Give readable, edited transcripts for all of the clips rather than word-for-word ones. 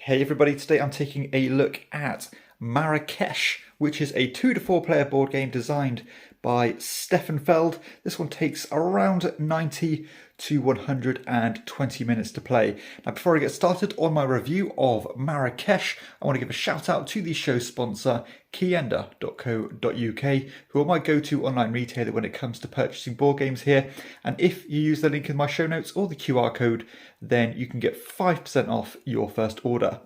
Hey everybody, today I'm taking a look at Marrakesh, which is a 2 to 4 player board game designed by Stefan Feld. This one takes around 90 to 120 minutes to play. Now before I get started on my review of Marrakesh, I want to give a shout out to the show sponsor KIENDA.co.uk, who are my go-to online retailer when it comes to purchasing board games here. And if you use the link in my show notes or the QR code, then you can get 5% off your first order.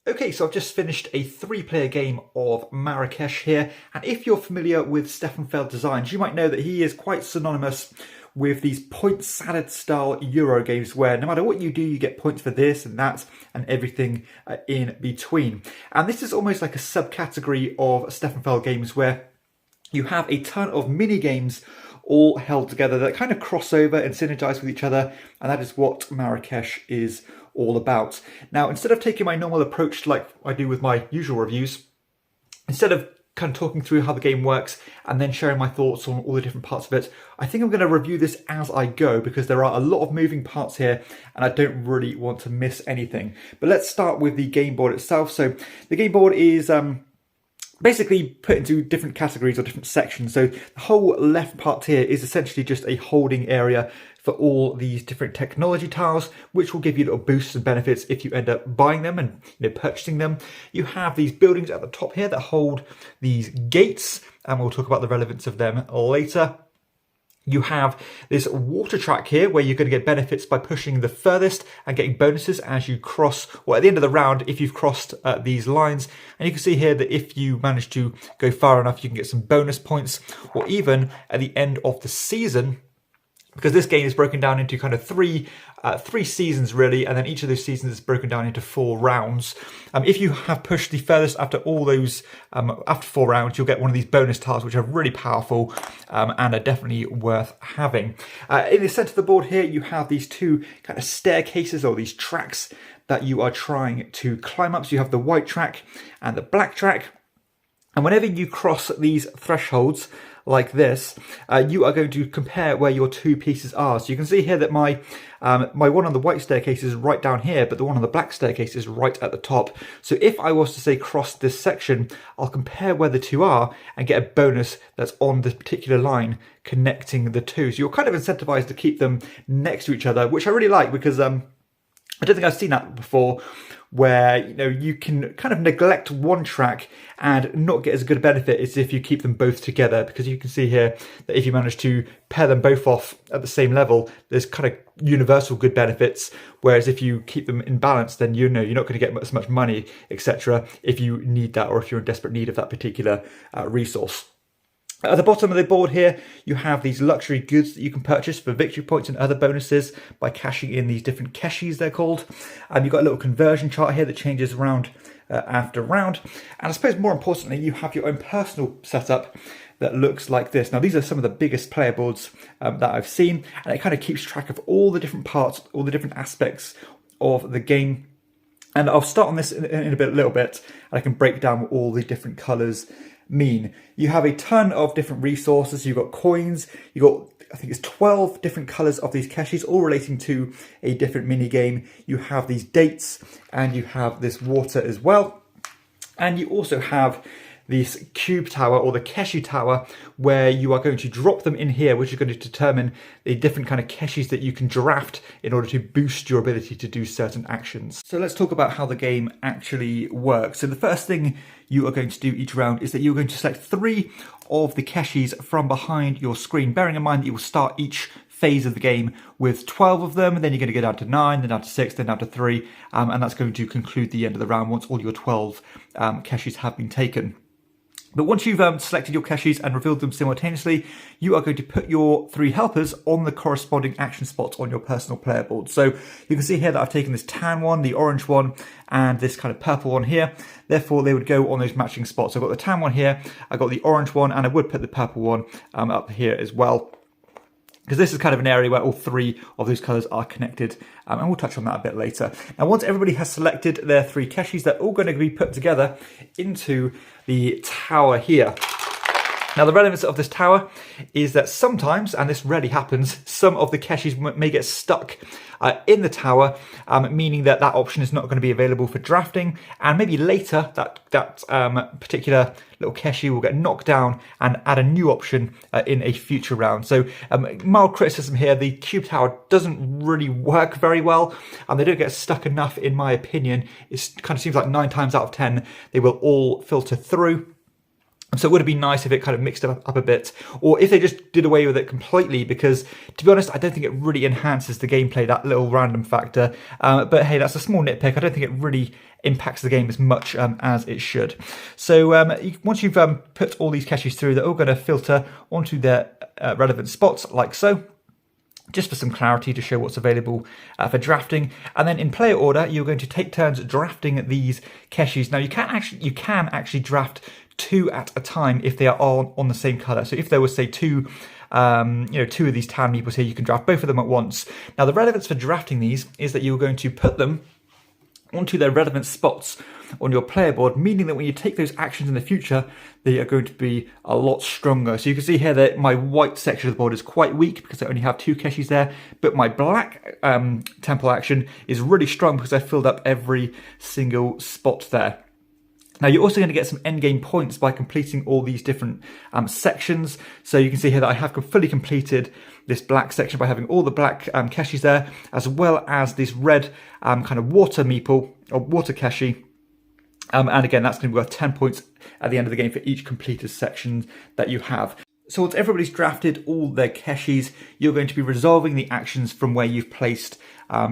Okay, so I've just finished a 3-player game of Marrakesh here, and if you're familiar with Stefan Feld designs, you might know that he is quite synonymous with these point salad style Euro games where no matter what you do, you get points for this and that and everything in between. And this is almost like a subcategory of Stefan Feld games where you have a ton of mini games all held together that kind of cross over and synergize with each other, and that is what Marrakesh is all about. Now, instead of taking my normal approach like I do with my usual reviews, instead of kind of talking through how the game works and then sharing my thoughts on all the different parts of it, I think I'm going to review this as I go because there are a lot of moving parts here and I don't really want to miss anything. But let's start with the game board itself. So the game board is basically put into different categories or different sections. So the whole left part here is essentially just a holding area for all these different technology tiles, which will give you little boosts and benefits if you end up buying them and purchasing them. You have these buildings at the top here that hold these gates, and we'll talk about the relevance of them later. You have this water track here where you're going to get benefits by pushing the furthest and getting bonuses as you cross, or at the end of the round if you've crossed these lines. And you can see here that if you manage to go far enough, you can get some bonus points, or even at the end of the season, because this game is broken down into kind of three seasons really, and then each of those seasons is broken down into 4 rounds. If you have pushed the furthest after all those, after 4 rounds, you'll get one of these bonus tiles, which are really powerful and are definitely worth having. In the center of the board here, you have these 2 kind of staircases or these tracks that you are trying to climb up. So you have the white track and the black track. And whenever you cross these thresholds like this, you are going to compare where your 2 pieces are. So you can see here that my one on the white staircase is right down here, but the one on the black staircase is right at the top. So if I was to say cross this section, I'll compare where the 2 are and get a bonus that's on this particular line connecting the 2. So you're kind of incentivized to keep them next to each other, which I really like because I don't think I've seen that before, where you can kind of neglect one track and not get as good a benefit as if you keep them both together, because you can see here that if you manage to pair them both off at the same level, there's kind of universal good benefits, whereas if you keep them in balance, then you're not going to get as much money, etc., if you need that or if you're in desperate need of that particular resource. At the bottom of the board here, you have these luxury goods that you can purchase for victory points and other bonuses by cashing in these different keshies, they're called. You've got a little conversion chart here that changes round after round. And I suppose more importantly, you have your own personal setup that looks like this. Now, these are some of the biggest player boards that I've seen, and it kind of keeps track of all the different parts, all the different aspects of the game. And I'll start on this in a little bit, and I can break down what all the different colours mean. You have a ton of different resources. You've got coins, you've got, I think it's 12 different colours of these keshies, all relating to a different mini game. You have these dates, and you have this water as well. And you also have this cube tower or the keshi tower, where you are going to drop them in here, which is going to determine the different kind of keshis that you can draft in order to boost your ability to do certain actions. So let's talk about how the game actually works. So the first thing you are going to do each round is that you're going to select 3 of the keshis from behind your screen, bearing in mind that you will start each phase of the game with 12 of them, and then you're going to go down to 9, then down to 6, then down to 3, and that's going to conclude the end of the round once all your 12 keshis have been taken. But once you've selected your keshis and revealed them simultaneously, you are going to put your 3 helpers on the corresponding action spots on your personal player board. So you can see here that I've taken this tan one, the orange one, and this kind of purple one here. Therefore, they would go on those matching spots. So I've got the tan one here, I've got the orange one, and I would put the purple one up here as well, because this is kind of an area where all 3 of those colours are connected, and we'll touch on that a bit later. Now, once everybody has selected their 3 keshis, they're all going to be put together into the tower here. Now, the relevance of this tower is that sometimes, and this rarely happens, some of the caches may get stuck in the tower, meaning that that option is not going to be available for drafting, and maybe later that particular little cache will get knocked down and add a new option in a future round. So mild criticism here, the cube tower doesn't really work very well, and they don't get stuck enough in my opinion. It kind of seems like 9 times out of 10 they will all filter through. So it would have been nice if it kind of mixed up a bit, or if they just did away with it completely, because to be honest, I don't think it really enhances the gameplay, that little random factor. But hey, that's a small nitpick. I don't think it really impacts the game as much as it should. So once you've put all these caches through, they're all going to filter onto their relevant spots like so, just for some clarity to show what's available for drafting. And then in player order, you're going to take turns drafting these caches. Now you can actually draft 2 at a time if they are all on the same color. So if there was, say, two of these tan meeples here, you can draft both of them at once. Now the relevance for drafting these is that you're going to put them onto their relevant spots on your player board, meaning that when you take those actions in the future, they are going to be a lot stronger. So you can see here that my white section of the board is quite weak because I only have 2 caches there, but my black temple action is really strong because I filled up every single spot there. Now you're also going to get some endgame points by completing all these different sections. So you can see here that I have fully completed this black section by having all the black caches there, as well as this red kind of water meeple or water cache. And again, that's going to be worth 10 points at the end of the game for each completed section that you have. So once everybody's drafted all their caches, you're going to be resolving the actions from where you've placed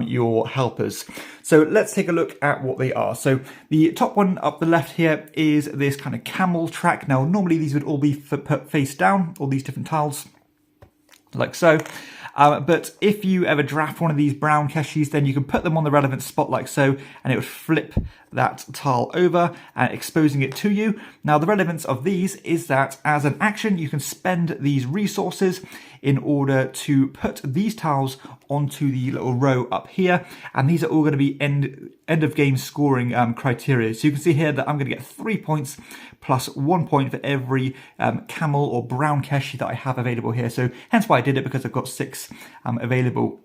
your helpers. So let's take a look at what they are. So the top one up the left here is this kind of camel track. Now normally these would all be put face down, all these different tiles, like so. But if you ever draft one of these brown caches, then you can put them on the relevant spot like so, and it would flip that tile over and exposing it to you. Now the relevance of these is that as an action, you can spend these resources in order to put these tiles onto the little row up here, and these are all going to be end of game scoring criteria. So you can see here that I'm going to get 3 points plus 1 point for every camel or brown cache that I have available here. So hence why I did it, because I've got 6 available.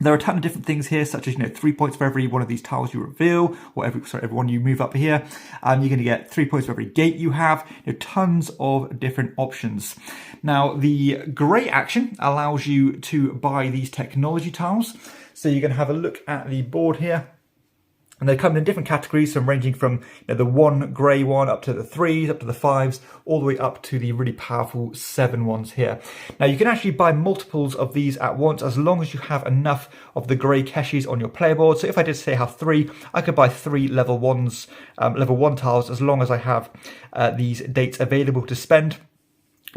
There are a ton of different things here, such as 3 points for every one of these tiles you reveal, or every one you move up here. You're going to get 3 points for every gate you have. Tons of different options. Now, the grey action allows you to buy these technology tiles. So you're going to have a look at the board here. And they come in different categories, so ranging from the 1 grey one up to the 3s, up to the 5s, all the way up to the really powerful 7 ones here. Now you can actually buy multiples of these at once as long as you have enough of the grey caches on your player board. So if I did say have 3, I could buy 3 level 1 tiles as long as I have these dates available to spend.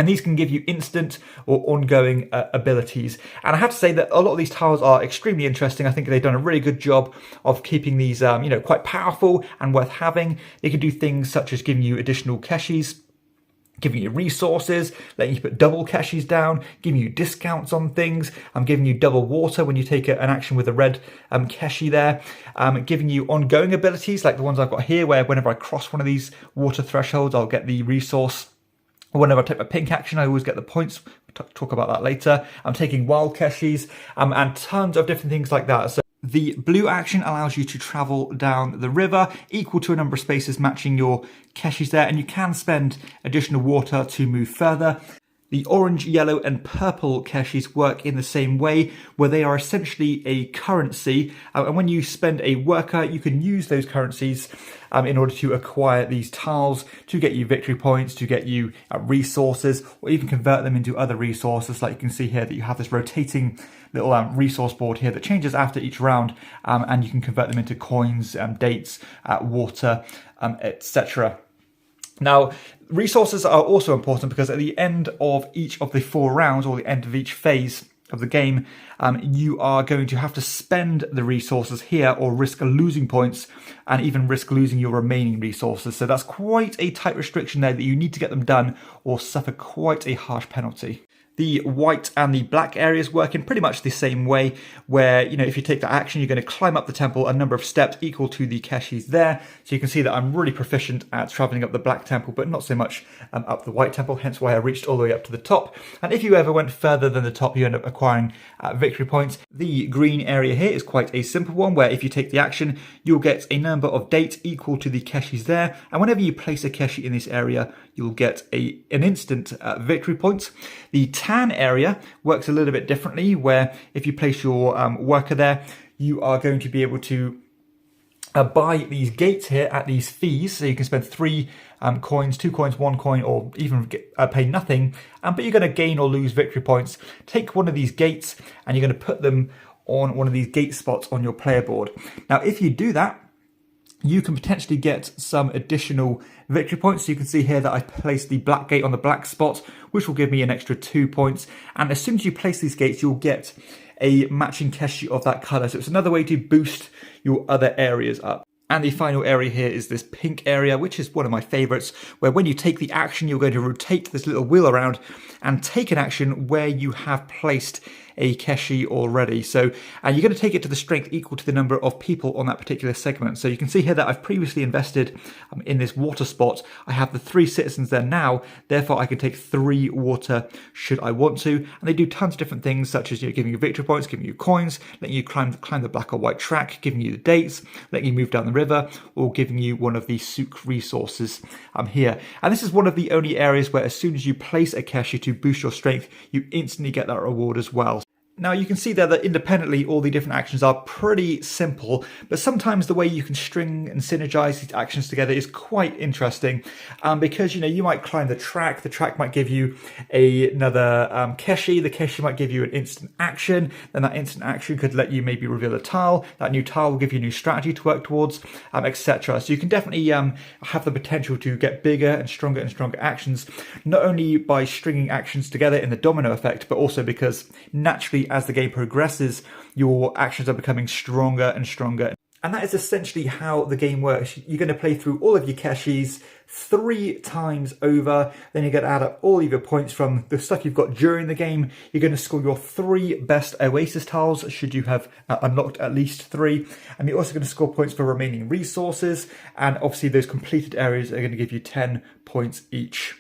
And these can give you instant or ongoing abilities. And I have to say that a lot of these tiles are extremely interesting. I think they've done a really good job of keeping these, quite powerful and worth having. They can do things such as giving you additional caches, giving you resources, letting you put double caches down, giving you discounts on things. I'm giving you double water when you take an action with a red cache there. Giving you ongoing abilities like the ones I've got here, where whenever I cross one of these water thresholds, I'll get the resource. Whenever I take my pink action, I always get the points. We'll talk about that later. I'm taking wild caches and tons of different things like that. So the blue action allows you to travel down the river, equal to a number of spaces matching your caches there, and you can spend additional water to move further. The orange, yellow and purple caches work in the same way, where they are essentially a currency. And when you spend a worker, you can use those currencies in order to acquire these tiles, to get you victory points, to get you resources, or even convert them into other resources. Like you can see here that you have this rotating little resource board here that changes after each round, and you can convert them into coins, dates, water, etc. Now, resources are also important because at the end of each of the 4 rounds, or the end of each phase of the game, you are going to have to spend the resources here or risk losing points, and even risk losing your remaining resources. So that's quite a tight restriction there, that you need to get them done or suffer quite a harsh penalty. The white and the black areas work in pretty much the same way, where, if you take that action, you're going to climb up the temple a number of steps equal to the keshis there. So you can see that I'm really proficient at traveling up the black temple, but not so much up the white temple, hence why I reached all the way up to the top. And if you ever went further than the top, you end up acquiring victory points. The green area here is quite a simple one, where if you take the action, you'll get a number of dates equal to the keshis there. And whenever you place a keshi in this area, you'll get an instant victory point. The tan area works a little bit differently, where if you place your worker there, you are going to be able to buy these gates here at these fees. So you can spend 3 coins, 2 coins, 1 coin, or even pay nothing, but you're going to gain or lose victory points. Take one of these gates and you're going to put them on one of these gate spots on your player board. Now, if you do that, you can potentially get some additional victory points. So you can see here that I placed the black gate on the black spot, which will give me an extra 2 points. And as soon as you place these gates, you'll get a matching keshi of that color. So it's another way to boost your other areas up. And the final area here is this pink area, which is one of my favorites, where when you take the action, you're going to rotate this little wheel around and take an action where you have placed a keshi already. So, and you're going to take it to the strength equal to the number of people on that particular segment. So you can see here that I've previously invested in this water spot. I have the 3 citizens there now, therefore I can take 3 water should I want to. And they do tons of different things, such as giving you victory points, giving you coins, letting you climb the black or white track, giving you the dates, letting you move down the river, or giving you one of the souk resources here. And this is one of the only areas where as soon as you place a keshi to boost your strength, you instantly get that reward as well. Now you can see there that independently all the different actions are pretty simple, but sometimes the way you can string and synergize these actions together is quite interesting, because you might climb the track might give you another keshi, the keshi might give you an instant action, then that instant action could let you maybe reveal a tile, that new tile will give you a new strategy to work towards, etc. So you can definitely have the potential to get bigger and stronger actions, not only by stringing actions together in the domino effect, but also because naturally as the game progresses, your actions are becoming stronger and stronger. And that is essentially how the game works. You're going to play through all of your keshis 3 times over, then you're going to add up all of your points from the stuff you've got during the game. You're going to score your 3 best oasis tiles, should you have unlocked at least 3. And you're also going to score points for remaining resources, and obviously those completed areas are going to give you 10 points each.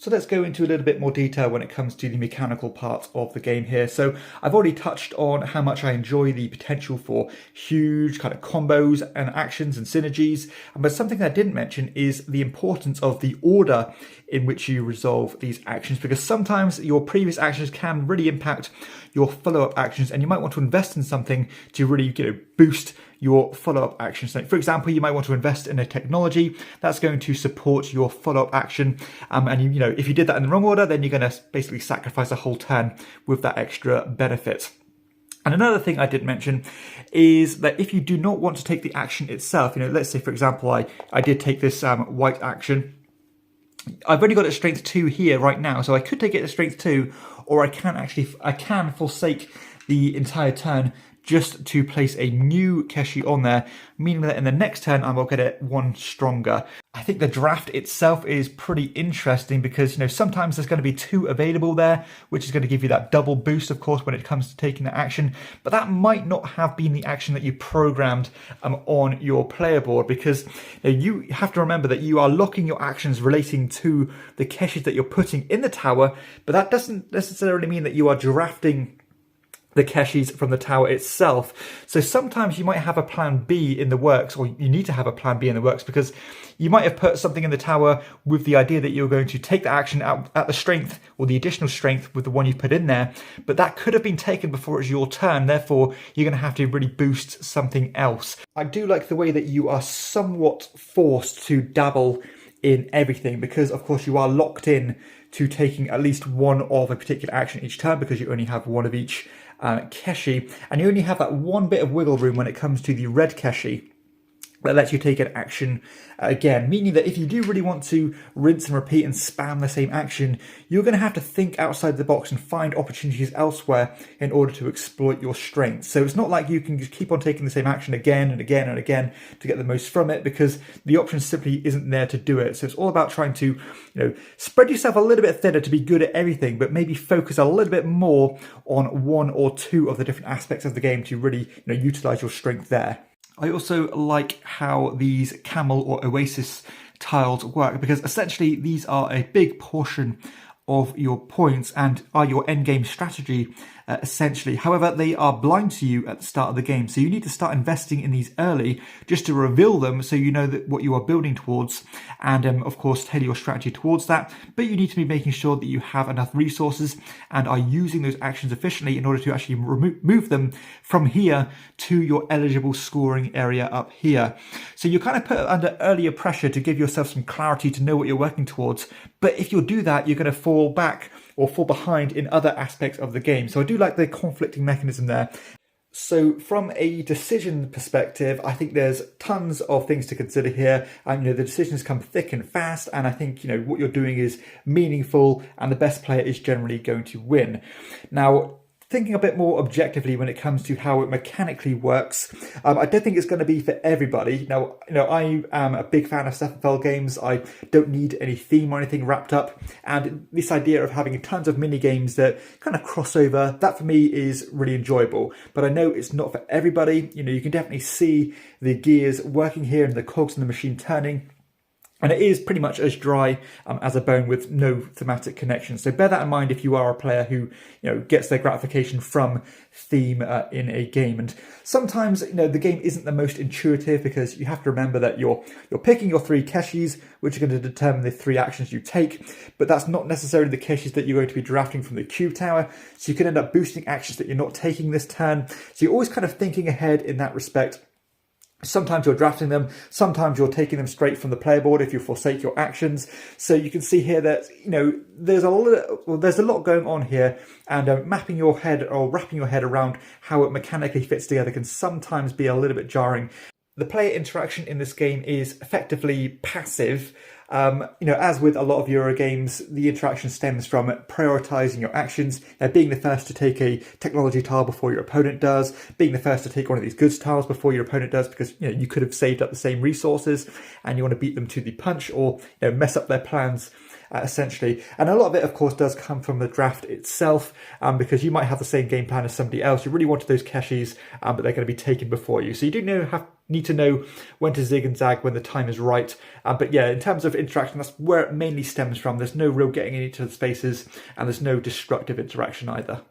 So let's go into a little bit more detail when it comes to the mechanical part of the game here. So I've already touched on how much I enjoy the potential for huge kind of combos and actions and synergies. But something I didn't mention is the importance of the order in which you resolve these actions, because sometimes your previous actions can really impact your follow-up actions, and you might want to invest in something to really boost your follow-up actions. So for example, you might want to invest in a technology that's going to support your follow-up action, and if you did that in the wrong order, then you're going to basically sacrifice a whole turn with that extra benefit. And another thing I did mention is that if you do not want to take the action itself, let's say for example I did take this white action, I've only got it strength 2 here right now, so I could take it to strength 2, or I can forsake the entire turn just to place a new keshi on there, meaning that in the next turn I will get it 1 stronger. I think the draft itself is pretty interesting because sometimes there's going to be 2 available there, which is going to give you that double boost, of course, when it comes to taking the action. But that might not have been the action that you programmed on your player board, because you have to remember that you are locking your actions relating to the keshis that you're putting in the tower, but that doesn't necessarily mean that you are drafting the keshis from the tower itself. So sometimes you might have a plan B in the works, or you need to have a plan B in the works, because you might have put something in the tower with the idea that you're going to take the action at the strength or the additional strength with the one you've put in there, but that could have been taken before it's your turn. Therefore, you're going to have to really boost something else. I do like the way that you are somewhat forced to dabble in everything, because of course you are locked in to taking at least one of a particular action each turn, because you only have one of each keshi, and you only have that one bit of wiggle room when it comes to the red keshi. that lets you take an action again, meaning that if you do really want to rinse and repeat and spam the same action, you're going to have to think outside the box and find opportunities elsewhere in order to exploit your strengths. So it's not like you can just keep on taking the same action again and again and again to get the most from it, because the option simply isn't there to do it. So it's all about trying to, spread yourself a little bit thinner to be good at everything, but maybe focus a little bit more on one or two of the different aspects of the game to really, utilize your strength there. I also like how these camel or oasis tiles work, because essentially these are a big portion of your points and are your endgame strategy, essentially. However, they are blind to you at the start of the game, so you need to start investing in these early just to reveal them, so you know that what you are building towards, and of course tailor your strategy towards that. But you need to be making sure that you have enough resources and are using those actions efficiently in order to actually move them from here to your eligible scoring area up here. So you're kind of put under earlier pressure to give yourself some clarity to know what you're working towards. But if you'll do that, you're going to fall back or fall behind in other aspects of the game. So I do like the conflicting mechanism there. So from a decision perspective, I think there's tons of things to consider here. And, the decisions come thick and fast. And I think, what you're doing is meaningful, and the best player is generally going to win. Now, thinking a bit more objectively when it comes to how it mechanically works, I don't think it's going to be for everybody. Now, I am a big fan of Stefan Feld games. I don't need any theme or anything wrapped up. And this idea of having tons of mini games that kind of cross over, that for me is really enjoyable. But I know it's not for everybody. You can definitely see the gears working here and the cogs in the machine turning. And it is pretty much as dry as a bone with no thematic connection. So bear that in mind if you are a player who, gets their gratification from theme in a game. And sometimes, the game isn't the most intuitive, because you have to remember that you're picking your 3 keshis, which are going to determine the 3 actions you take. But that's not necessarily the keshis that you're going to be drafting from the cube tower. So you can end up boosting actions that you're not taking this turn. So you're always kind of thinking ahead in that respect. Sometimes you're drafting them, sometimes you're taking them straight from the player board if you forsake your actions. So you can see here that, there's a lot going on here, and mapping your head or wrapping your head around how it mechanically fits together can sometimes be a little bit jarring. The player interaction in this game is effectively passive. As with a lot of Euro games, the interaction stems from prioritizing your actions, being the first to take a technology tile before your opponent does, being the first to take one of these goods tiles before your opponent does, because you could have saved up the same resources and you want to beat them to the punch, or mess up their plans. Essentially. And a lot of it, of course, does come from the draft itself, because you might have the same game plan as somebody else. You really wanted those keshis, but they're going to be taken before you. So you do need to know when to zig and zag when the time is right. But yeah, in terms of interaction, that's where it mainly stems from. There's no real getting in each other's spaces, and there's no destructive interaction either.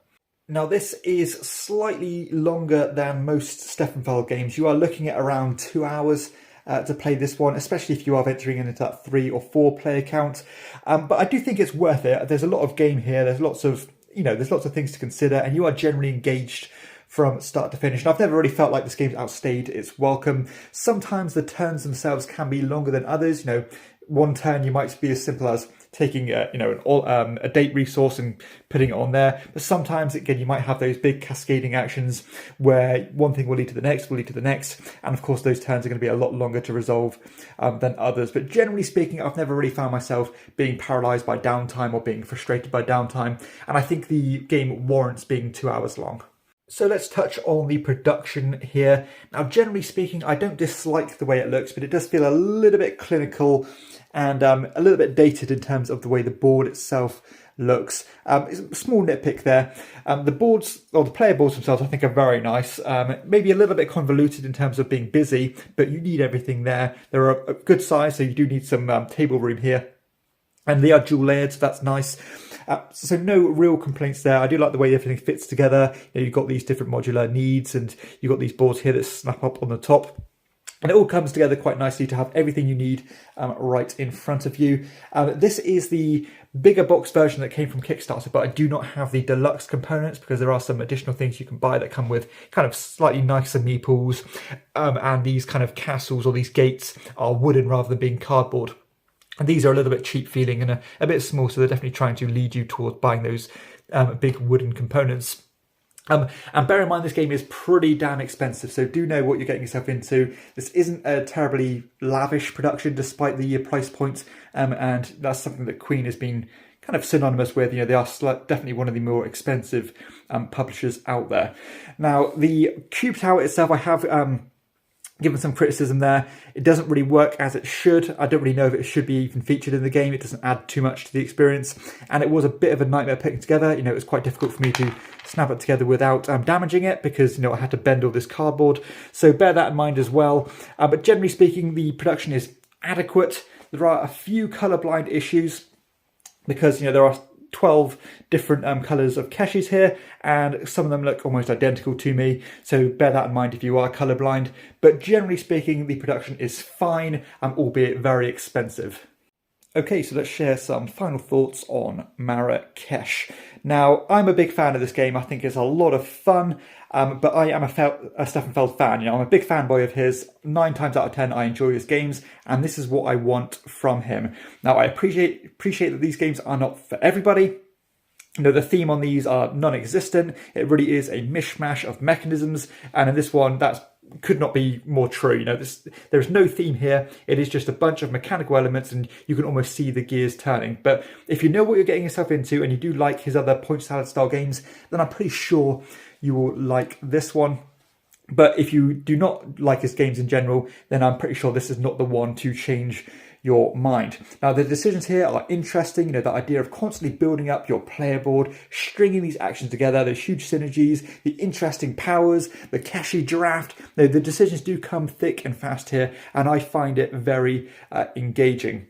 Now, this is slightly longer than most Stefan Feld games. You are looking at around 2 hours to play this one, especially if you are venturing into that 3 or 4 player count. But I do think it's worth it. There's a lot of game here. There's lots of things to consider, and you are generally engaged from start to finish. And I've never really felt like this game's outstayed its welcome. Sometimes the turns themselves can be longer than others. One turn you might be as simple as taking a date resource and putting it on there. But sometimes, again, you might have those big cascading actions where one thing will lead to the next, and of course those turns are going to be a lot longer to resolve than others. But generally speaking, I've never really found myself being paralyzed by downtime or being frustrated by downtime, and I think the game warrants being 2 hours long. So let's touch on the production here. Now, generally speaking, I don't dislike the way it looks, but it does feel a little bit clinical and a little bit dated in terms of the way the board itself looks. It's a small nitpick there. The boards, or the player boards themselves, I think are very nice. Maybe a little bit convoluted in terms of being busy, but you need everything there. They're a good size, so you do need some table room here. And they are dual layered, so that's nice. So no real complaints there. I do like the way everything fits together. You've got these different modular needs, and you've got these boards here that snap up on the top. And it all comes together quite nicely to have everything you need right in front of you. This is the bigger box version that came from Kickstarter, but I do not have the deluxe components because there are some additional things you can buy that come with kind of slightly nicer meeples. And these kind of castles or these gates are wooden rather than being cardboard. And these are a little bit cheap feeling and a bit small, so they're definitely trying to lead you towards buying those big wooden components. And bear in mind, this game is pretty damn expensive, so do know what you're getting yourself into. This isn't a terribly lavish production, despite the price point, and that's something that Queen has been kind of synonymous with. You know, they are definitely one of the more expensive publishers out there. Now, the Cube Tower itself, I have given some criticism there. It doesn't really work as it should. I don't really know if it should be even featured in the game. It doesn't add too much to the experience, and it was a bit of a nightmare putting together. You know, it was quite difficult for me to snap it together without damaging it, because, you know, I had to bend all this cardboard. So bear that in mind as well. But generally speaking, the production is adequate. There are a few colorblind issues, because, you know, there are 12 different colours of Keshis here, and some of them look almost identical to me, so bear that in mind if you are colourblind. But generally speaking, the production is fine, albeit very expensive. Okay, so let's share some final thoughts on Marrakesh. Now, I'm a big fan of this game. I think it's a lot of fun, but I am a Stefan Feld fan. You know, I'm a big fanboy of his. 9 times out of 10, I enjoy his games, and this is what I want from him. Now, I appreciate that these games are not for everybody. You know, the theme on these are non-existent. It really is a mishmash of mechanisms, and in this one, that's could not be more true. You know, there's no theme here. It is just a bunch of mechanical elements, and you can almost see the gears turning. But if you know what you're getting yourself into, and you do like his other point salad style games, then I'm pretty sure you will like this one. But if you do not like his games in general, then I'm pretty sure this is not the one to change your mind. Now, the decisions here are interesting. You know, the idea of constantly building up your player board, stringing these actions together, those huge synergies, the interesting powers, the Keshi draft. The decisions do come thick and fast here, and I find it very engaging.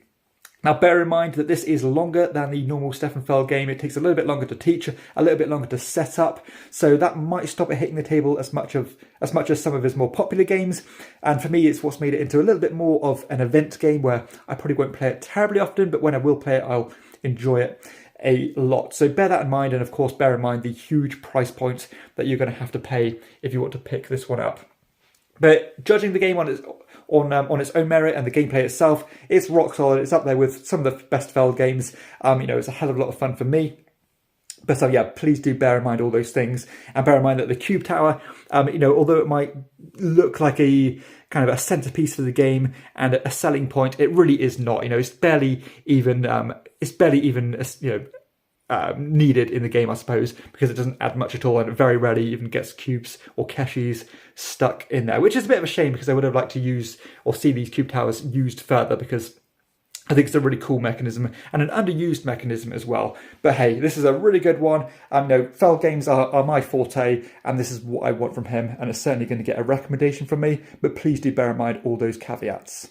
Now, bear in mind that this is longer than the normal Stefan Feld game. It takes a little bit longer to teach, a little bit longer to set up, so that might stop it hitting the table as much as some of his more popular games. And for me, it's what's made it into a little bit more of an event game, where I probably won't play it terribly often, but when I will play it, I'll enjoy it a lot. So bear that in mind, and of course, bear in mind the huge price point that you're going to have to pay if you want to pick this one up. But judging the game on its own merit and the gameplay itself, it's rock solid. It's up there with some of the best Feld games. You know, it's a hell of a lot of fun for me. But yeah, please do bear in mind all those things, and bear in mind that the Cube Tower, you know, although it might look like a kind of a centerpiece for the game and a selling point, it really is not. You know, it's barely even you know, needed in the game, I suppose, because it doesn't add much at all, and it very rarely even gets cubes or Keshis stuck in there, which is a bit of a shame, because I would have liked to use or see these Cube Towers used further, because I think it's a really cool mechanism and an underused mechanism as well. But hey, this is a really good one. No, Feld games are my forte, and this is what I want from him, and it's certainly going to get a recommendation from me, but please do bear in mind all those caveats.